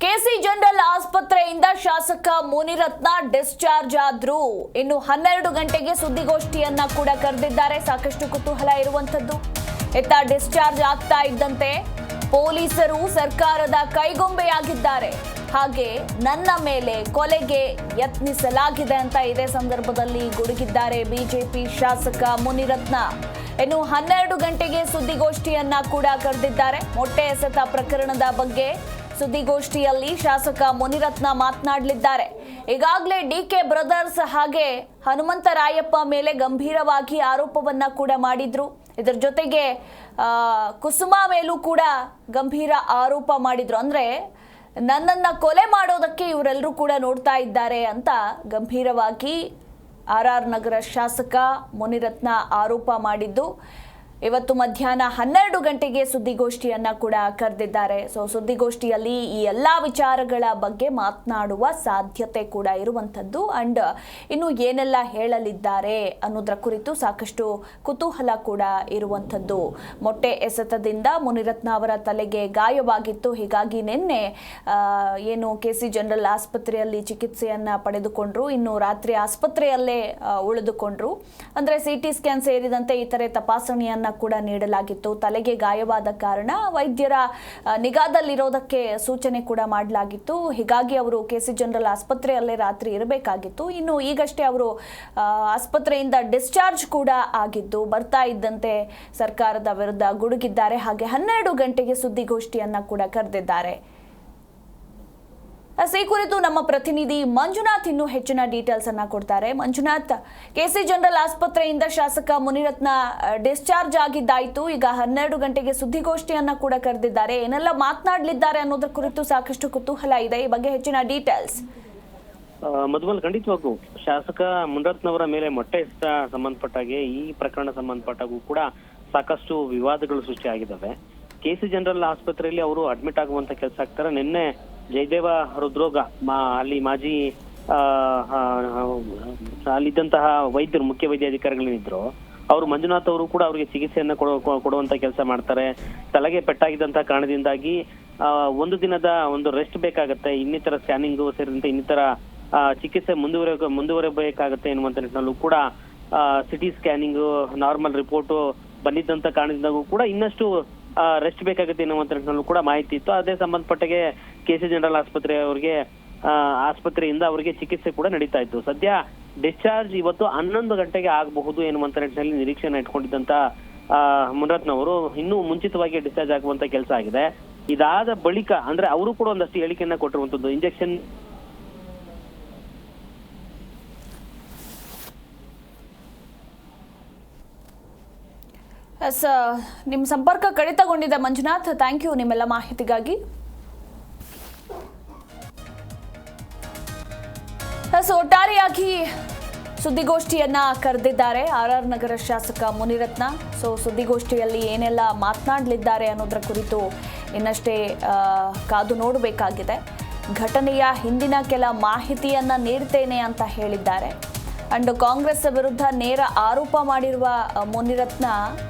KC general ಆಸ್ಪತ್ರೆಯಿಂದ ಶಾಸಕ Munirathna discharge ಆದ್ರು. ಇನ್ನು 12 ಗಂಟೆಗೆ ಸುದ್ದಿಗೋಷ್ಠಿಯನ್ನ ಕೂಡ ಕರೆದಿದ್ದಾರೆ. ಸಾಕಷ್ಟು ಕುತೂಹಲ ಇರುವಂತದ್ದು. ಇತ್ತ ಡಿಸ್ಚಾರ್ಜ್ ಆಗ್ತಾ ಇದ್ದಂತೆ ಪೊಲೀಸರು ಸರ್ಕಾರದ ಕೈಗೊಂಬೆಯಾಗಿದ್ದಾರೆ. ಹಾಗೆ ನನ್ನ ಮೇಲೆ ಕೊಲೆಗೆ ಯತ್ನಿಸಲಾಗಿದೆ ಅಂತ ಇದೇ ಸಂದರ್ಭದಲ್ಲಿ ಗುಡುಗಿದ್ದಾರೆ ಬಿಜೆಪಿ ಶಾಸಕ ಮುನಿರತ್ನ. ಇನ್ನು 12 ಗಂಟೆಗೆ ಸುದ್ದಿಗೋಷ್ಠಿಯನ್ನ ಕೂಡ ಕರೆದಿದ್ದಾರೆ. ಮೊಟ್ಟೆ ಎಸೆತ ಪ್ರಕರಣದ ಬಗ್ಗೆ ಸುದ್ದಿಗೋಷ್ಠಿಯಲ್ಲಿ ಶಾಸಕ ಮುನಿರತ್ನ ಮಾತನಾಡಲಿದ್ದಾರೆ. ಈಗಾಗಲೇ ಡಿಕೆ ಬ್ರದರ್ಸ್ ಹಾಗೆ ಹನುಮಂತರಾಯಪ್ಪ ಮೇಲೆ ಗಂಭೀರವಾಗಿ ಆರೋಪವನ್ನ ಕೂಡ ಮಾಡಿದ್ರು. ಇದರ ಜೊತೆಗೆ ಕುಸುಮಾ ಮೇಲೂ ಕೂಡ ಗಂಭೀರ ಆರೋಪ ಮಾಡಿದ್ರು. ಅಂದ್ರೆ ನನ್ನನ್ನ ಕೊಲೆ ಮಾಡೋದಕ್ಕೆ ಇವರೆಲ್ಲರೂ ಕೂಡ ನೋಡ್ತಾ ಇದ್ದಾರೆ ಅಂತ ಗಂಭೀರವಾಗಿ ಆರ್ ನಗರ ಶಾಸಕ ಮುನಿರತ್ನ ಆರೋಪ ಮಾಡಿದ್ದು. ಇವತ್ತು ಮಧ್ಯಾಹ್ನ 12 ಗಂಟೆಗೆ ಸುದ್ದಿಗೋಷ್ಠಿಯನ್ನ ಕೂಡ ಕರೆದಿದ್ದಾರೆ. ಸುದ್ದಿಗೋಷ್ಠಿಯಲ್ಲಿ ಈ ಎಲ್ಲಾ ವಿಚಾರಗಳ ಬಗ್ಗೆ ಮಾತನಾಡುವ ಸಾಧ್ಯತೆ ಕೂಡ ಇರುವಂತದ್ದು. ಅಂಡ್ ಇನ್ನು ಏನೆಲ್ಲ ಹೇಳಲಿದ್ದಾರೆ ಅನ್ನೋದ್ರ ಕುರಿತು ಸಾಕಷ್ಟು ಕುತೂಹಲ ಕೂಡ ಇರುವಂತದ್ದು. ಮೊಟ್ಟೆ ಎಸೆತದಿಂದ ಮುನಿರತ್ನ ಅವರ ತಲೆಗೆ ಗಾಯವಾಗಿತ್ತು. ಹೀಗಾಗಿ ನಿನ್ನೆ ಏನು ಕೆಸಿ ಜನರಲ್ ಆಸ್ಪತ್ರೆಯಲ್ಲಿ ಚಿಕಿತ್ಸೆಯನ್ನ ಪಡೆದುಕೊಂಡ್ರು. ಇನ್ನು ರಾತ್ರಿ ಆಸ್ಪತ್ರೆಯಲ್ಲೇ ಉಳಿದುಕೊಂಡ್ರು. ಅಂದ್ರೆ ಸಿಟಿ ಸ್ಕ್ಯಾನ್ ಸೇರಿದಂತೆ ಇತರೆ ತಪಾಸಣೆಯನ್ನ ಕೂಡ ನೀಡಲಾಗಿತ್ತು. ತಲೆಗೆ ಗಾಯವಾದ ಕಾರಣ ವೈದ್ಯರ ನಿಗಾದಲ್ಲಿರೋದಕ್ಕೆ ಸೂಚನೆ ಕೂಡ ಮಾಡಲಾಗಿತ್ತು. ಹೀಗಾಗಿ ಅವರು ಕೆಸಿ ಜನರಲ್ ಆಸ್ಪತ್ರೆಯಲ್ಲೇ ರಾತ್ರಿ ಇರಬೇಕಾಗಿತ್ತು. ಇನ್ನು ಈಗಷ್ಟೇ ಅವರು ಆಸ್ಪತ್ರೆಯಿಂದ ಡಿಸ್ಚಾರ್ಜ್ ಕೂಡ ಆಗಿದ್ದು ಬರ್ತಾ ಇದ್ದಂತೆ ಸರ್ಕಾರದ ವಿರುದ್ಧ ಗುಡುಗಿದ್ದಾರೆ. ಹಾಗೆ 12 ಗಂಟೆಗೆ ಸುದ್ದಿಗೋಷ್ಠಿಯನ್ನ ಕೂಡ ಕರೆದಿದ್ದಾರೆ. ಈ ಕುರಿತು ನಮ್ಮ ಪ್ರತಿನಿಧಿ ಮಂಜುನಾಥ್ ಇನ್ನೂ ಹೆಚ್ಚಿನ ಡೀಟೇಲ್ಸ್ ಅನ್ನ ಕೊಡ್ತಾರೆ. ಮಂಜುನಾಥ್, ಕೆಸಿ ಜನರಲ್ ಆಸ್ಪತ್ರೆಯಿಂದ ಶಾಸಕ ಮುನಿರತ್ನ ಡಿಸ್ಚಾರ್ಜ್ ಆಗಿದ್ದಾಯಿತು. ಈಗ 12 ಗಂಟೆಗೆ ಸುದ್ದಿಗೋಷ್ಠಿಯನ್ನ ಕೂಡ ಕರೆದಿದ್ದಾರೆ. ಏನೆಲ್ಲ ಮಾತನಾಡಲಿದ್ದಾರೆ ಅನ್ನೋದ್ರ ಕುರಿತು ಸಾಕಷ್ಟು ಕುತೂಹಲ ಇದೆ. ಈ ಬಗ್ಗೆ ಹೆಚ್ಚಿನ ಡೀಟೇಲ್ಸ್. ಮಧುಮಲ್, ಖಂಡಿತವಾಗೂ ಶಾಸಕ ಮುನಿರತ್ನವರ ಮೇಲೆ ಮೊಟ್ಟೆ ಎಸೆತ ಸಂಬಂಧಪಟ್ಟಾಗೆ ಈ ಪ್ರಕರಣ ಸಂಬಂಧಪಟ್ಟಾಗೂ ಕೂಡ ಸಾಕಷ್ಟು ವಿವಾದಗಳು ಸೃಷ್ಟಿಯಾಗಿದ್ದಾವೆ. ಕೆಸಿ ಜನರಲ್ ಆಸ್ಪತ್ರೆಯಲ್ಲಿ ಅವರು ಅಡ್ಮಿಟ್ ಆಗುವಂತ ಕೆಲಸ ಆಗ್ತಾರೆ. ನಿನ್ನೆ ಜಯದೇವ ಹೃದ್ರೋಗ ಅಲ್ಲಿ ಮಾಜಿ ಅಲ್ಲಿದ್ದಂತಹ ವೈದ್ಯರು, ಮುಖ್ಯ ವೈದ್ಯಾಧಿಕಾರಿಗಳೇನಿದ್ರು ಅವರು ಮಂಜುನಾಥ್ ಅವರು ಕೂಡ ಅವರಿಗೆ ಚಿಕಿತ್ಸೆಯನ್ನ ಕೊಡುವಂತ ಕೆಲಸ ಮಾಡ್ತಾರೆ. ತಲೆಗೆ ಪೆಟ್ಟಾಗಿದ್ದಂತಹ ಕಾರಣದಿಂದಾಗಿ ಒಂದು ದಿನದ ಒಂದು ರೆಸ್ಟ್ ಬೇಕಾಗತ್ತೆ, ಇನ್ನಿತರ ಸ್ಕ್ಯಾನಿಂಗ್ ಸೇರಿದಂತೆ ಇನ್ನಿತರ ಚಿಕಿತ್ಸೆ ಮುಂದುವರೆಬೇಕಾಗತ್ತೆ ಎನ್ನುವಂತ ನಿಟ್ಟಿನಲ್ಲೂ ಕೂಡ ಸಿಟಿ ಸ್ಕ್ಯಾನಿಂಗ್ ನಾರ್ಮಲ್ ರಿಪೋರ್ಟ್ ಬಂದಿದ್ದಂತ ಕಾರಣದಿಂದಾಗೂ ಕೂಡ ಇನ್ನಷ್ಟು ರೆಸ್ಟ್ ಬೇಕಾಗುತ್ತೆ ಎನ್ನುವಂತ ನಿಟ್ಟಿನಲ್ಲೂ ಕೂಡ ಮಾಹಿತಿ ಇತ್ತು. ಅದೇ ಸಂಬಂಧಪಟ್ಟಾಗೆ ಕೆಸಿ ಜನರಲ್ ಆಸ್ಪತ್ರೆಯಿಂದ ಅವರಿಗೆ ಚಿಕಿತ್ಸೆ ಕೂಡ ನಡೀತಾ ಇತ್ತು. ಸದ್ಯ ಡಿಸ್ಚಾರ್ಜ್ ಇವತ್ತು 11 ಗಂಟೆಗೆ ಆಗಬಹುದು ಎನ್ನುವಂತ ನಿಟ್ಟಿನಲ್ಲಿ ನಿರೀಕ್ಷೆಯನ್ನು ಇಟ್ಕೊಂಡಿದ್ದಂತ ಮುನಿರತ್ನವರು ಇನ್ನೂ ಮುಂಚಿತವಾಗಿ ಡಿಸ್ಚಾರ್ಜ್ ಆಗುವಂತ ಕೆಲಸ ಆಗಿದೆ. ಇದಾದ ಬಳಿಕ ಅಂದ್ರೆ ಅವರು ಕೂಡ ಒಂದಷ್ಟು ಹೇಳಿಕೆಯನ್ನ ಕೊಟ್ಟಿರುವಂತದ್ದು. ಇಂಜೆಕ್ಷನ್ ನಿಮ್ಮ ಸಂಪರ್ಕ ಕಡಿತಗೊಂಡಿದೆ ಮಂಜುನಾಥ್. ಥ್ಯಾಂಕ್ ಯು ನಿಮ್ಮೆಲ್ಲ ಮಾಹಿತಿಗಾಗಿ. ಒಟ್ಟಾರೆಯಾಗಿ ಸುದ್ದಿಗೋಷ್ಠಿಯನ್ನ ಕರೆದಿದ್ದಾರೆ ಆರ್ ನಗರ ಶಾಸಕ ಮುನಿರತ್ನ. ಸುದ್ದಿಗೋಷ್ಠಿಯಲ್ಲಿ ಏನೆಲ್ಲ ಮಾತನಾಡಲಿದ್ದಾರೆ ಅನ್ನೋದ್ರ ಕುರಿತು ಇನ್ನಷ್ಟೇ ಕಾದು ನೋಡಬೇಕಾಗಿದೆ. ಘಟನೆಯ ಹಿಂದಿನ ಕೆಲ ಮಾಹಿತಿಯನ್ನ ನೀಡ್ತೇನೆ ಅಂತ ಹೇಳಿದ್ದಾರೆ. ಅಂಡ್ ಕಾಂಗ್ರೆಸ್ ವಿರುದ್ಧ ನೇರ ಆರೋಪ ಮಾಡಿರುವ ಮುನಿರತ್ನ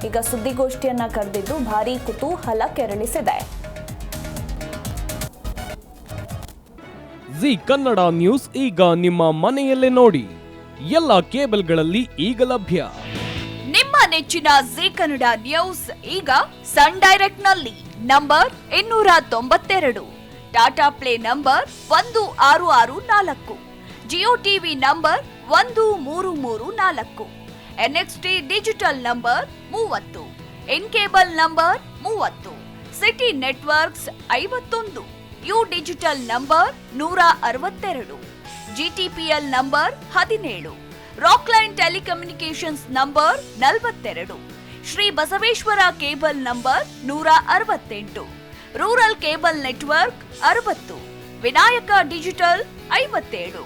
ಈಗ ಸುದ್ದಿಗೋಷ್ಠಿಯನ್ನ ಕರೆದಿದ್ದು ಭಾರೀ ಕುತೂಹಲ ಕೆರಳಿಸಿದೆ. ಜಿ ಕನ್ನಡ ನ್ಯೂಸ್ ಈಗ ನಿಮ್ಮ ಮನೆಯಲ್ಲೇ ನೋಡಿ. ಎಲ್ಲ ಕೇಬಲ್ಗಳಲ್ಲಿ ಈಗ ಲಭ್ಯ. ನಿಮ್ಮ ನೆಚ್ಚಿನ ಜಿ ಕನ್ನಡ ನ್ಯೂಸ್ ಈಗ ಸನ್ ಡೈರೆಕ್ಟ್ ನಲ್ಲಿ number 292, Tata play number 1664, Jio TV number 1334, NXT digital number 30, in cable number 30, city networks 51, U digital number 162, GTPL number 17, Rockline telecommunications number 42, Shri Basaveshwara cable number 168, rural cable network 60, Vinayaka digital 57,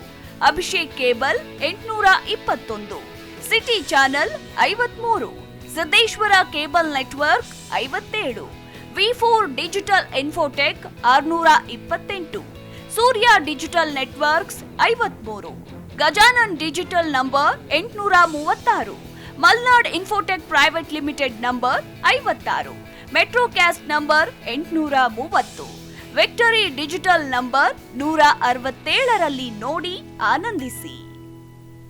Abhishek cable 821, city channel 53, Siddeshwara cable network 57, ವಿ4 digital infotech 628, Surya digital networks 53, Gajanan digital number 836, Malnad infotech private limited number 56, metro cast number 830, victory digital number 167ರಲ್ಲಿ ನೋಡಿ ಆನಂದಿಸಿ.